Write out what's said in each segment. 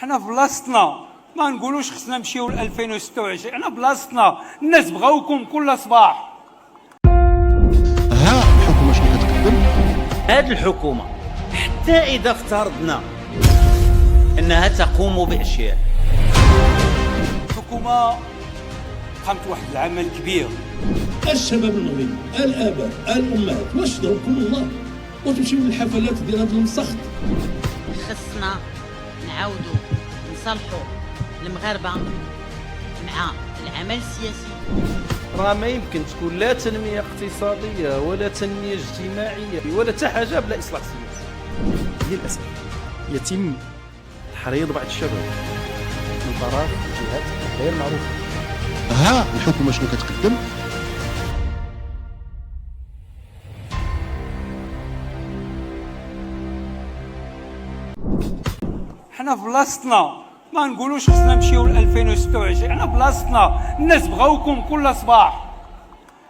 حنا في بلاصتنا، ما نقولوش خصنا نمشيو ل 2026. حنا بلاصتنا، الناس بغاوكم كل صباح. ها الحكومه شنو كتقدم؟ هذه الحكومة حتى إذا افترضنا أنها تقوم بأشياء، الحكومة قامت واحد العمل كبير. الشباب المغربي، الاباء، الامهات، واش ضربكم الله وتمشيو للحفلات ديال هذا المسخط؟ خصنا نعاودوا نصلحوا المغاربه مع العمل السياسي. راه ما يمكن تكون لا تنميه اقتصاديه ولا تنميه اجتماعيه ولا حتى حاجه بلا اصلاح سياسي. للاسف يتم تحريض بعض الشباب من طرف جهات غير معروفه. ها الحكومه شنو كتقدم؟ حنا في بلاصتنا، ما نقولوش خصنا نمشيو ل 2026. حنا بلاصتنا، الناس بغاوكم كل صباح.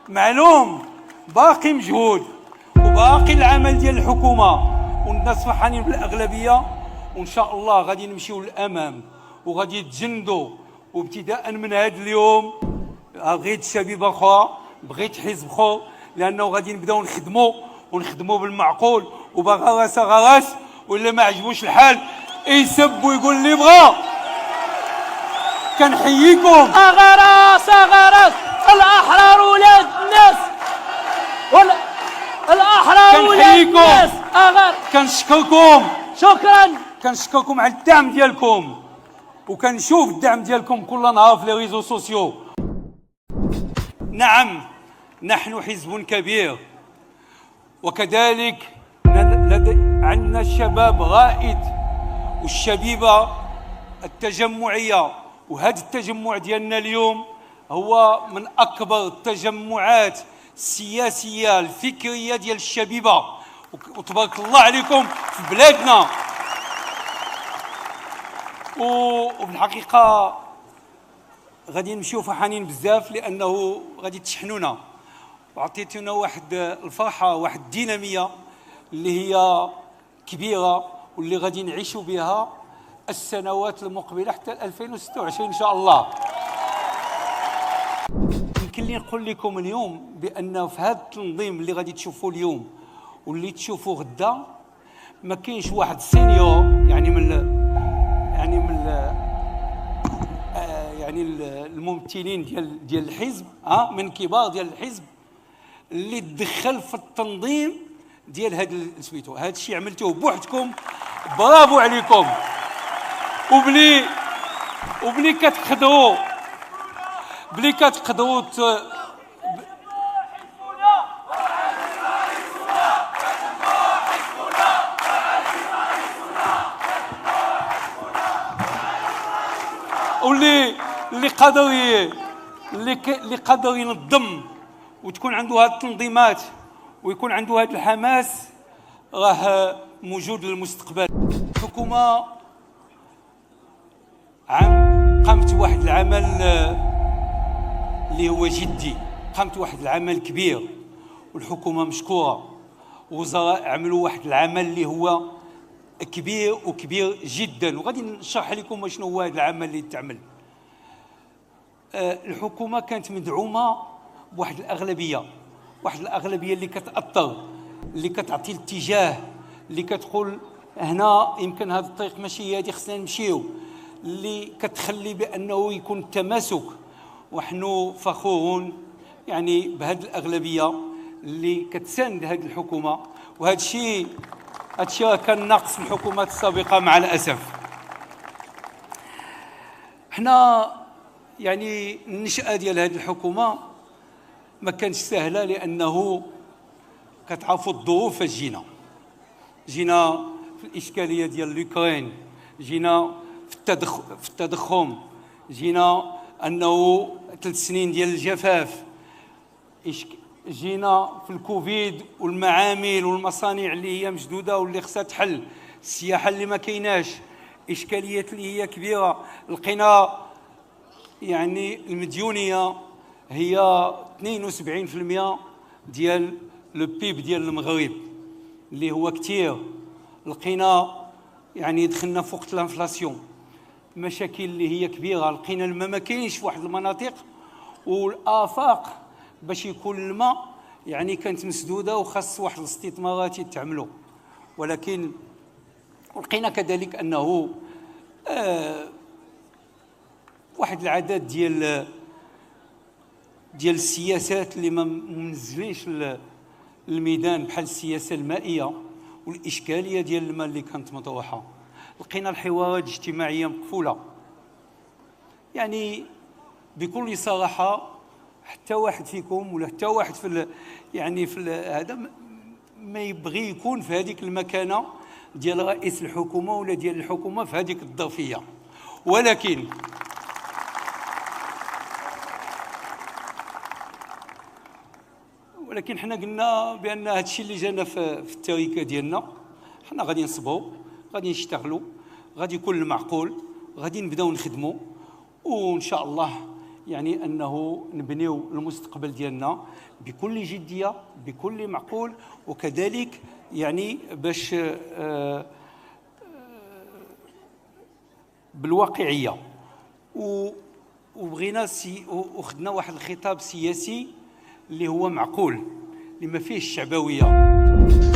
معلوم باقي مجهود وباقي العمل ديال الحكومه، والناس فرحانين بالاغلبيه، وان شاء الله غادي نمشيو للامام وغادي يتجندوا. وابتداء من هذا اليوم بغيت شبيبه اخرى، بغيت حزب اخر، لانه غادي نبداو ونخدموا بالمعقول، وباغا راس غراس، واللي ما عجبوش الحال يسب ويقول اللي بغا. كنحييكم. غراس الاحرار ولاد الناس، الاحرار ولاد الناس. كنشكركم، شكرا. كنشكركم على الدعم ديالكم، وكنشوف الدعم ديالكم كل نهار في لي ريزو سوسيو. نعم، نحن حزب كبير، وكذلك عندنا الشباب رائد والشبيبه التجمعيه. وهذا التجمع ديالنا اليوم هو من اكبر التجمعات السياسيه الفكريه ديال الشبيبه، وتبارك الله عليكم في بلادنا. وفي الحقيقه غادي نمشيو فرحانين بزاف، لانه غادي تشحنونا وعطيتونا واحد الفرحه، واحد الديناميه اللي هي كبيره، واللي غادي نعيشوا بها السنوات المقبله حتى 2026 ان شاء الله. يمكن لي نقول لكم اليوم بان في هذا التنظيم اللي غادي تشوفوه اليوم واللي تشوفوه غدا، ما كاينش واحد سينيور يعني من الممثلين ديال الحزب، من كبار ديال الحزب، اللي تدخل في التنظيم ديال هذا سميتو. هذا الشيء عملتوه بوحدكم، برافو عليكم. وبلي كتقدروا اللي قادر ينظم وتكون عنده هذه التنظيمات ويكون عنده هذا الحماس، راه موجود للمستقبل. الحكومه قامت واحد العمل اللي هو جدي، قامت واحد العمل كبير، والحكومه مشكوره. وزراء عملوا واحد العمل اللي هو كبير جدا، وغادي نشرح لكم شنو هو هذا العمل اللي تعمل. الحكومه كانت مدعومه بواحد الاغلبيه اللي كتاثر، اللي كتعطي الاتجاه، اللي كتقول هنا يمكن هذا الطريق ماشي هادي، خصنا نمشيو، اللي كتخلي بانه يكون التماسك. ونحن فخورون يعني بهذه الاغلبيه اللي كتساند هذه الحكومه، وهذا الشيء كان ناقص في الحكومات السابقه مع الاسف. احنا يعني النشأة ديال هذه الحكومه ما كانتش سهله، لانه كتعرفوا الظروف. جينا في الاشكاليه ديال اليوكرين، جينا في التضخم، جينا انه 3 سنين ديال الجفاف، جينا في الكوفيد والمعامل والمصانع اللي هي مسدوده واللي خصها تحل، السياحه اللي ما كايناش، اشكاليات اللي هي كبيره. لقينا يعني المديونيه هي 72% ديال لو بيب ديال المغرب، اللي هو كثير. لقينا يعني دخلنا فوق الانفلاسيون، مشاكل اللي هي كبيره، لقينا الماء ما كاينش في واحد المناطق، والافاق باش يكون الماء يعني كانت مسدوده وخاص واحد الاستثمارات يتعملوا. ولكن لقينا كذلك انه واحد العدد ديال السياسات اللي ما منزلينش الميدان، بحال السياسه المائيه والاشكاليه ديال الماء اللي كانت مطروحه. لقينا الحوارات الاجتماعيه مقفوله. يعني بكل صراحه حتى واحد فيكم ولا حتى واحد في هذا ما يبغي يكون في هذيك المكانه ديال رئيس الحكومه ولا ديال الحكومه في هذيك الظرفيه. ولكن حنا قلنا بان هذا الشيء اللي جانا في التركه ديالنا، حنا غادي نصبروا، غادي نشتغلوا، غادي يكون المعقول، غادي نبداو نخدموا، وان شاء الله يعني انه نبنيو المستقبل ديالنا بكل جديه بكل معقول، وكذلك يعني باش بالواقعيه. وبغينا وخدنا واحد الخطاب سياسي اللي هو معقول، اللي ما فيه الشعبويه.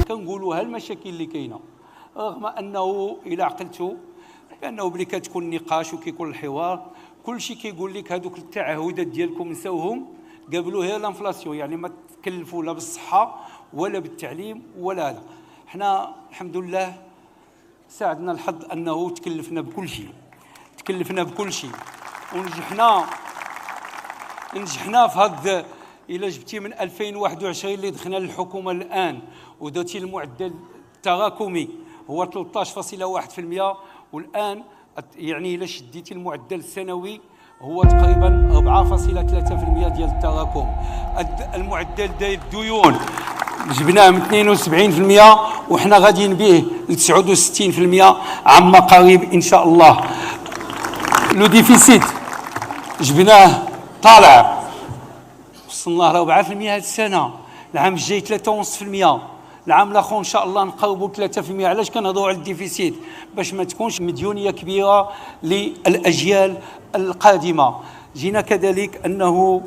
كنقولوا ها المشاكل اللي كاينه، رغم انه الى عقلتوا بانه ملي كتكون النقاش وكيكون الحوار كل شيء كيقول لك هذوك التعهدات ديالكم نساوهم، قابلوا هي الانفلاسيون، يعني ما تكلفوا لا بالصحه ولا بالتعليم ولا هذا. حنا الحمد لله ساعدنا الحظ انه تكلفنا بكل شيء ونجحنا في هذا. الى جبتي من 2021 اللي دخلنا للحكومه الان ودرتي المعدل التراكمي هو 13.1%، والان يعني الى شديتي المعدل السنوي هو تقريبا 4.3% ديال التراكم. المعدل ديال الديون جبناه من 72% وحنا غاديين به ل 69% عما قريب ان شاء الله. لو ديفيسيت جبناه طالع، وصلنا ل 4% هذه السنه، العام الجاي 3.5%، العام الاخر ان شاء الله نقربوا 3%. علاش كنهضروا على الديفيسيت؟ باش ما تكونش مديونيه كبيره للاجيال القادمه. جينا كذلك انه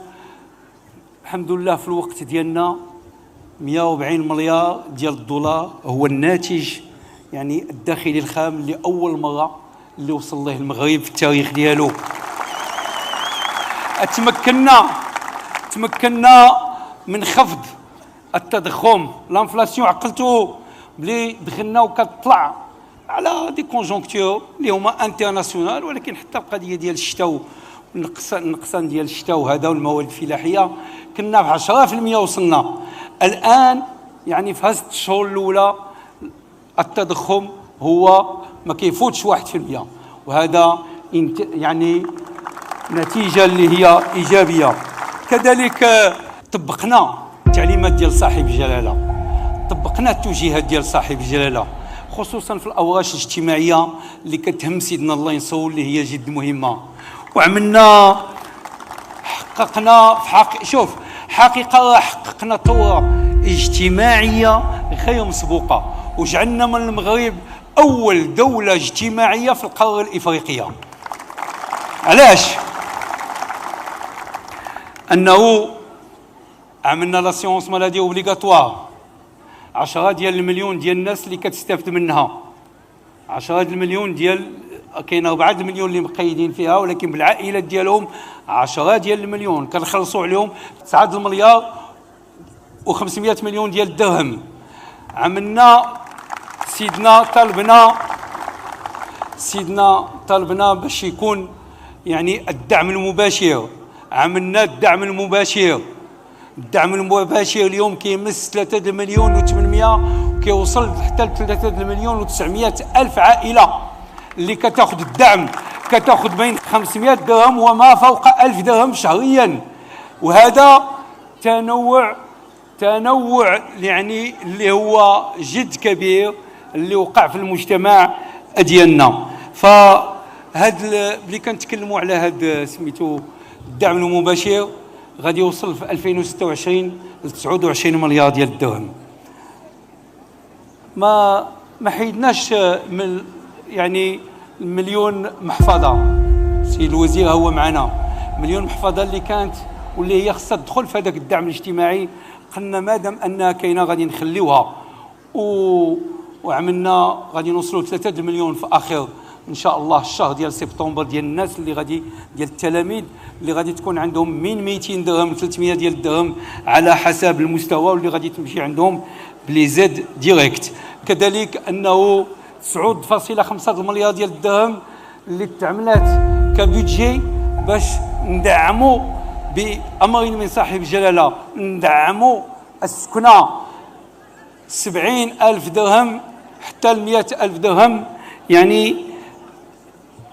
الحمد لله في الوقت ديالنا 140 مليار ديال الدولار هو الناتج يعني الداخلي الخام اللي اول مره اللي وصل له المغرب في التاريخ ديالو. تمكنا من خفض التضخم، الانفلاسيون. عقلتوا بلي دخلنا وكتطلع على دي كونجونكتور اللي هما انترناسيونال، ولكن حتى القضيه ديال الشتاء والنقصان ديال الشتاء وهذا والمواد الفلاحيه كنا ب 10% وصلنا. الان يعني في هذه الشهور الاولى التضخم هو ما كيفوتش 1%، وهذا يعني نتيجه اللي هي ايجابيه. كذلك طبقنا التعليمات ديال صاحب الجلاله، طبقنا التوجيهات ديال صاحب الجلاله، خصوصا في الاوراش الاجتماعيه اللي كتهم سيدنا الله ينصور اللي هي جد مهمه. وعملنا حققنا في حقيقه حققنا ثوره اجتماعيه غير مسبوقه، وجعلنا من المغرب اول دوله اجتماعيه في القاره الافريقيه. علاش؟ انه عملنا لا سيونس مالادي اوبليغاتوار، 10 ديال المليون ديال الناس اللي كتستافد منها، 10 المليون ديال كاين 4 المليون اللي مقيدين فيها، ولكن بالعائلات ديالهم 10 ديال المليون كنخلصوا عليهم 9 المليار و500 مليون ديال الدرهم. عملنا سيدنا طالبنا باش يكون يعني الدعم المباشر. عملنا الدعم المباشر اليوم كيمس 3 مليون و800 وكيوصل حتى ل 3 مليون و900 الف عائله اللي كتاخذ الدعم، كتاخذ بين 500 درهم وما فوق 1000 درهم شهريا. وهذا تنوع يعني اللي هو جد كبير اللي وقع في المجتمع ديالنا. فهاد اللي كنتكلموا على هاد سميتو الدعم المباشر غادي يوصل في 2026 ل 29 مليار ديال الدرهم. ما حيدناش من يعني المليون محفظه، سيد الوزير هو معنا، مليون محفظه اللي كانت واللي هي خصها تدخل في هذاك الدعم الاجتماعي. قلنا مادام انها كاينه غادي نخليوها وعملنا غادي نوصلوا 3 مليون في اخر ان شاء الله الشهر ديال سبتمبر، ديال الناس اللي غادي ديال التلاميذ اللي غادي تكون عندهم من 200 درهم 300 ديال الدرهم على حسب المستوى، واللي غادي تمشي عندهم بلي زاد ديريكت. كذلك انه 9.5 المليار ديال الدرهم اللي تعملات كبودجي باش ندعموا بأمر من صاحب الجلالة، ندعموا السكنة 70,000 درهم حتى 100,000 درهم، يعني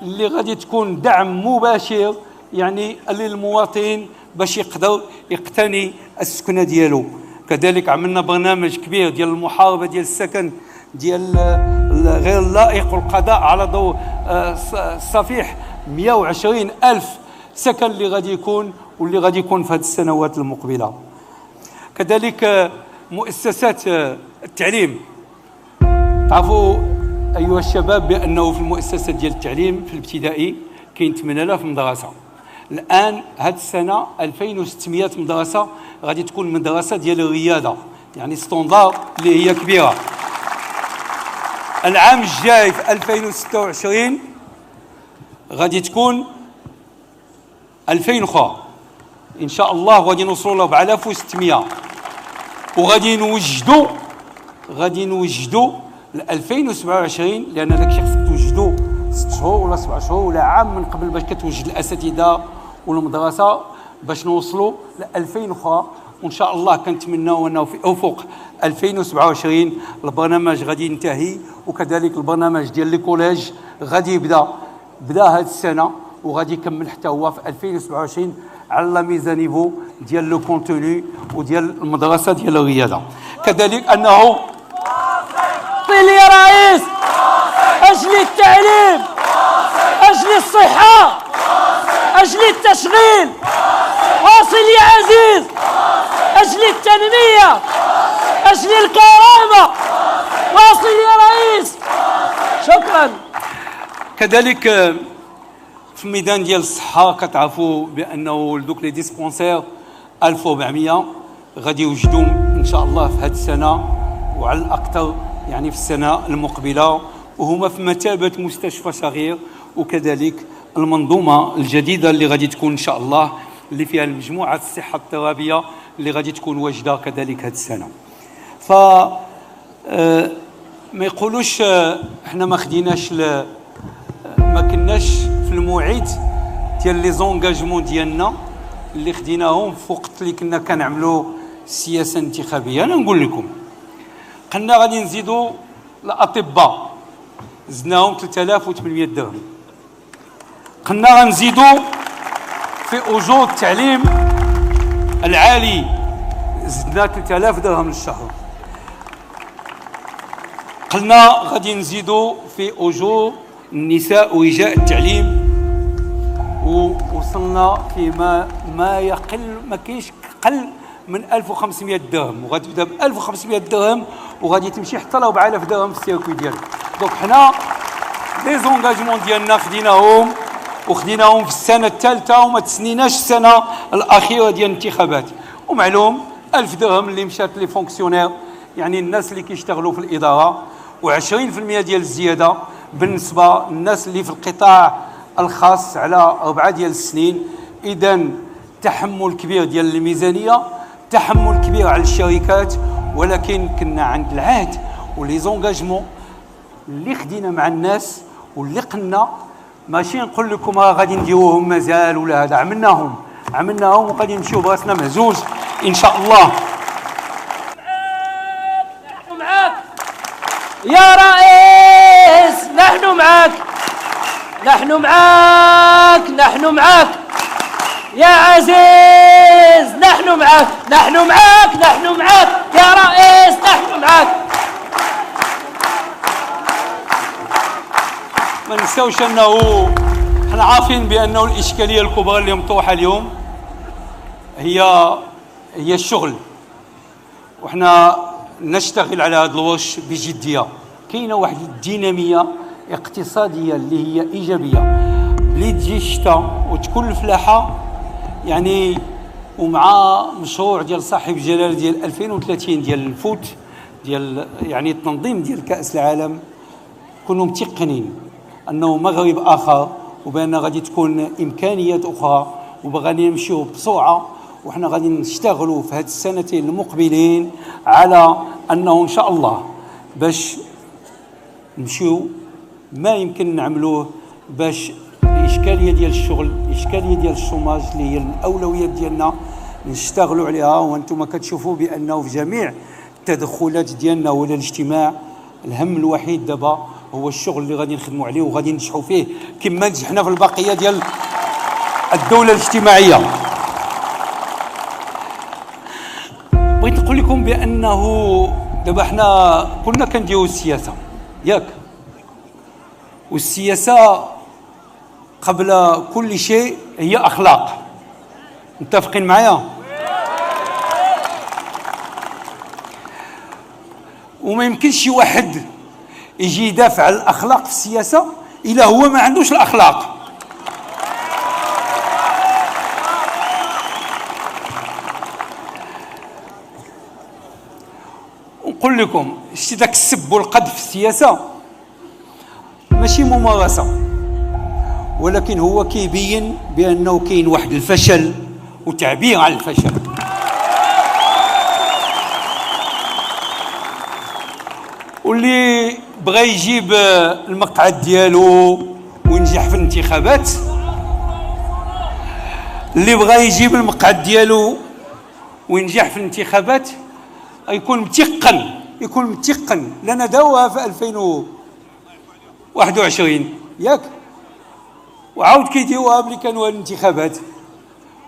اللي غادي تكون دعم مباشر يعني للمواطن باش يقدر يقتني السكنة ديالو. كذلك عملنا برنامج كبير ديال المحاربة ديال السكن ديال غير اللائق والقضاء على ضوء الصفيح، 120,000 سكن اللي غادي يكون واللي غادي يكون في هذه السنوات المقبله. كذلك مؤسسات التعليم، تعرفوا ايها الشباب بانه في المؤسسات ديال التعليم في الابتدائي كاين 8000 مدرسه. الان هذه السنه 2600 مدرسه غادي تكون مدرسه ديال الرياضه، يعني ستوندار اللي هي كبيره. العام الجاي في 2026 غادي تكون 2000 اخرى ان شاء الله، غادي نوصلوا ل 4600، وغادي نوجدوا ل 2027، لان داك الشيء خصك توجدوا 6 شهور ولا 7 شهور ولا عام من قبل باش كتوجد الاساتذه والمدرسه باش نوصلوا ل 2000 اخرى. وان شاء الله كنتمناو انه في افق 2027 البرنامج غادي ينتهي، وكذلك البرنامج ديال لي كوليج غادي بدا هذه السنه وغادي يكمل حتى هو في 2027 على لا ميزا نيفو ديال لو كونتوني وديال المدرسه ديال الرياضه. كذلك انه طيل يا رئيس، اجل التعليم، اجل الصحه، اجل التشغيل، واصل يا عزيز، اجل التنميه، اجل الكرامه، واصل يا رئيس. شكرا. كذلك في الميدان ديال الصحه كتعرفوا بانه دوك لي ديسبونسير 1400 غادي يوجدوا ان شاء الله في هذه السنه وعلى الاكثر يعني في السنه المقبله، وهما في مثابه مستشفى صغير. وكذلك المنظومه الجديده اللي غادي تكون ان شاء الله اللي فيها المجموعه الصحه الترابيه اللي غادي تكون واجده كذلك هذه السنه. ف ما يقولوش احنا ما خديناش ما كناش في الموعد ديال لي زونغاجمون ديالنا اللي خديناهم في وقت اللي كنا كنعملوا السياسه الانتخابيه. انا نقول لكم قلنا غادي نزيدوا الاطباء، زدناهم 3800 درهم. قلنا غنزيدوا في اجور التعليم العالي، زدنا 3000 درهم للشهر. قلنا غادي نزيدوا في اجور النساء ورجال التعليم، ووصلنا فيما ما يقل ما كاينش قل من 1500 درهم، وغادي تبدا ب 1500 درهم وغادي تمشي حتى ل 4000 درهم في السيركوي ديالك. دونك حنا لي زونغاجمون ديالنا خديناهم في السنه الثالثه وما تسنيناش السنه الاخيره ديال الانتخابات. ومعلوم 1000 درهم اللي مشات لي فونكسيونير، يعني الناس اللي كيشتغلوا في الاداره، و20% ديال الزياده بالنسبه للناس اللي في القطاع الخاص على 4 ديال السنين. اذا تحمل كبير ديال الميزانيه، تحمل كبير على الشركات، ولكن كنا عند العهد ولي زونغاجمون اللي خدينا مع الناس واللي قلنا ماشي نقول لكم راه غادي نديروهم مازال ولا هذا، عملناهم وغادي نمشيو براسنا مهزوز ان شاء الله. نحن معك يا رئيس، نحن معك، نحن معك، نحن معك يا عزيز، نحن معك، نحن معك، نحن معك يا رئيس، نحن معك. ما نساوش انه احنا عارفين بانه الاشكاليه الكبرى اللي مطروحه اليوم هي الشغل، وحنا نشتغل على هذا الوش بجديه. كاينه واحد الديناميه اقتصاديه اللي هي ايجابيه، بلي تجي الشتاء وتكون الفلاحه يعني، ومع مشروع ديال صاحب الجلاله ديال 2030 ديال الفوت ديال يعني التنظيم ديال كاس العالم، كونوا متيقنين انه مغرب اخر، وبان غادي تكون امكانيات اخرى، وغادي نمشيو بسرعه، وحنا غادي نشتغلوا في هذه السنتين المقبلين على انه ان شاء الله باش نمشيو ما يمكن نعملوه، باش الاشكاليه ديال الشغل، الاشكاليه ديال الشوماج اللي هي الاولويات ديالنا نشتغلوا عليها. وانتم كتشوفوا بانه في جميع التدخلات ديالنا ولا الاجتماع، الهم الوحيد دابا هو الشغل اللي غادي نخدموا عليه وغادي ننجحوا فيه كما نجحنا في البقيه ديال الدوله الاجتماعيه. بغيت نقول لكم بانه دابا حنا كنا كنديروا السياسه ياك، والسياسه قبل كل شيء هي اخلاق. متفقين معايا؟ وما يمكنش شي واحد يجي يدافع على الاخلاق في السياسه الا هو ما عندوش الاخلاق. ونقول لكم شتي داك السب والقذف في السياسه ماشي ممارسه، ولكن هو كيبين بانه كاين واحد الفشل وتعبير عن الفشل. واللي بغى يجيب المقعد ديالو وينجح في الانتخابات، اللي بغى يجيب المقعد ديالو وينجح في الانتخابات يكون متيقن لنا داوها في 2021 ياك، وعاود كيديروها ملي كانوا الانتخابات،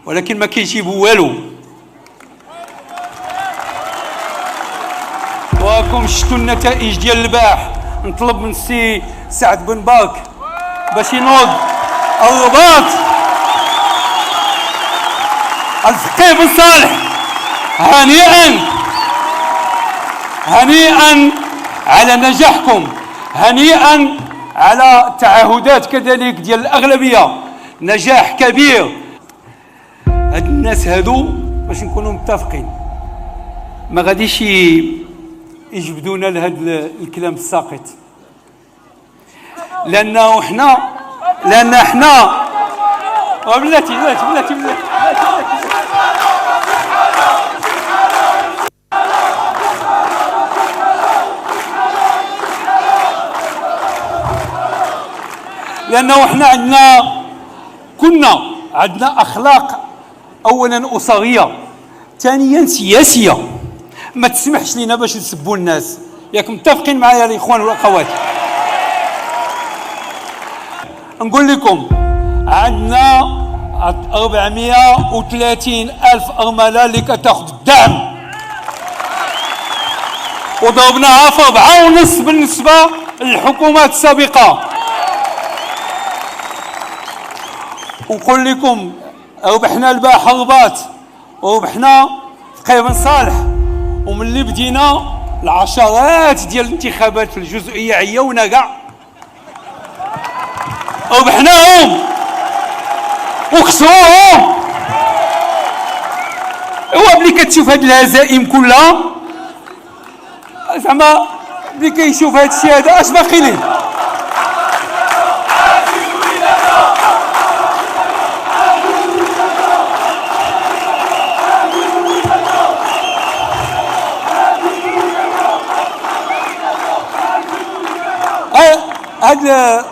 ولكن ما كيجيبوا والو. وراكم شفتوا النتائج ديال البارح. نطلب من السي سعد بن باك باش ينوض الرباط، الفقيه بن صالح، هنيئا على نجاحكم، هنيئا على التعهدات كذلك ديال الأغلبية، نجاح كبير. هاد الناس هادو باش نكونوا متفقين ما غاديش يجبدونا لهذا الكلام الساقط، لأن احنا بلاتي لأنه احنا كنا عندنا أخلاق، أولا أسرية، ثانيا سياسية، ما تسمحش لنا باش نسبوا الناس. ياك متفقين معايا الإخوان والأخوات؟ نقول لكم عندنا 430 ألف أرملة اللي كتاخذ الدعم، وضربناها في 4.5 بالنسبة للحكومات السابقة. ونقول لكم ربحنا الباحة الرباط، وربحنا فقيه بن صالح، وملي بدينا العشرات ديال الانتخابات في الجزئية عيونا كاع، ربحناهم وخسروهم. هو ملي كتشوف هاد الهزائم كلها زعما ملي كيشوف هاد الشيء هذا اش باقي ليه؟ هاد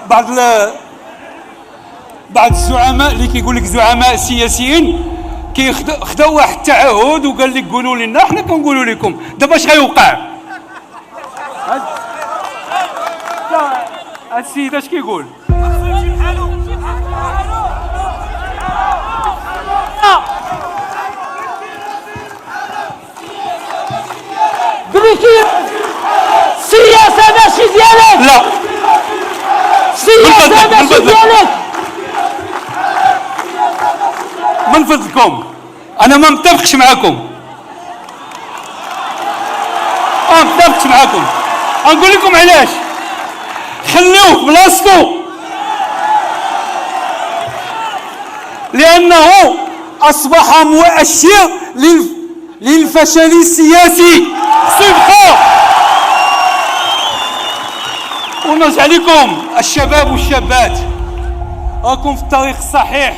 بعض الزعماء اللي كيقول لك زعماء سياسيين خداو واحد التعهد وقال لك قولوا لنا، حنا كنقولوا لكم دابا اش غيوقع. هاد السيد اش كيقول؟ بريكي السياسة ماشي ديالك، لا السياسة ماشي ديالك. من فضلكم انا ما متفقش معكم، نقول لكم علاش. خليوه في بلاصتو، لأنه أصبح مؤشر للفشل السياسي. صدقوا ونرجع لكم الشباب والشابات، راكم في الطريق الصحيح.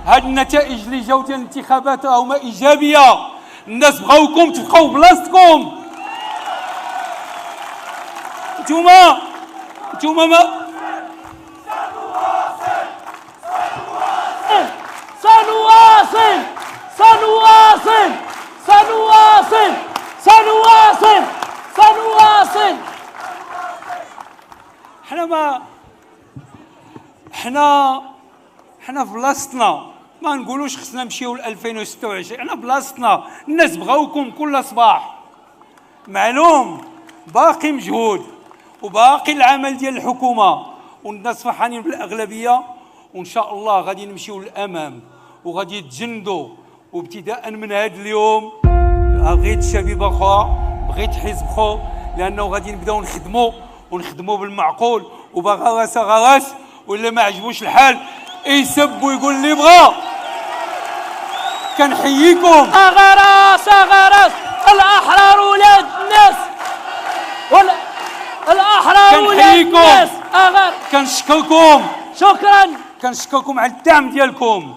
هاد النتائج اللي جاو ديال الانتخابات راهما إيجابية، الناس بغاوكم تبقاو بلاصتكم. نتوما ما سنواصل سنواصل سنواصل سنواصل سنواصل. حنا في بلاصتنا، ما نقولوش خصنا نمشيو ل 2026. حنا بلاصتنا، الناس بغاوكم كل صباح. معلوم باقي مجهود وباقي العمل ديال الحكومة، والناس فرحانين بالاغلبيه، وان شاء الله غادي نمشيو للامام وغادي يتجندوا. وابتداء من هذا اليوم بغيت شبيبه اخرى، بغيت حزب اخر، لانه غادي نبداو ونخدموا بالمعقول، وبغا راس غراس، ولا ما عجبوش الحال يسب ويقول اللي بغا. كنحييكم. غراس غراس، الاحرار ولاد الناس، الاحرار ولاد الناس. كنشكركم، شكرا. كنشكركم على الدعم ديالكم،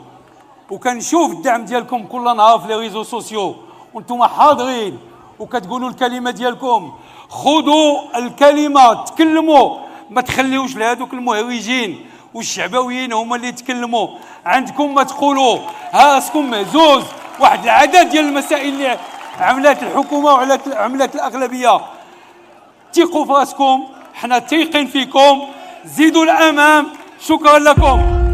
وكنشوف الدعم ديالكم كل نهار في لي ريزو سوسيو، وانتم حاضرين وكتقولوا الكلمه ديالكم. خذوا الكلمه، تكلموا، ما تخليوش لهذوك المهوجين والشعبويين هما اللي يتكلموا. عندكم ما تقولوا، راسكم مهزوز. واحد العدد ديال المسائل اللي عملات الحكومه وعملات الاغلبيه، ثقوا في راسكم، حنا تايقين فيكم، زيدوا الامام. شكرا لكم.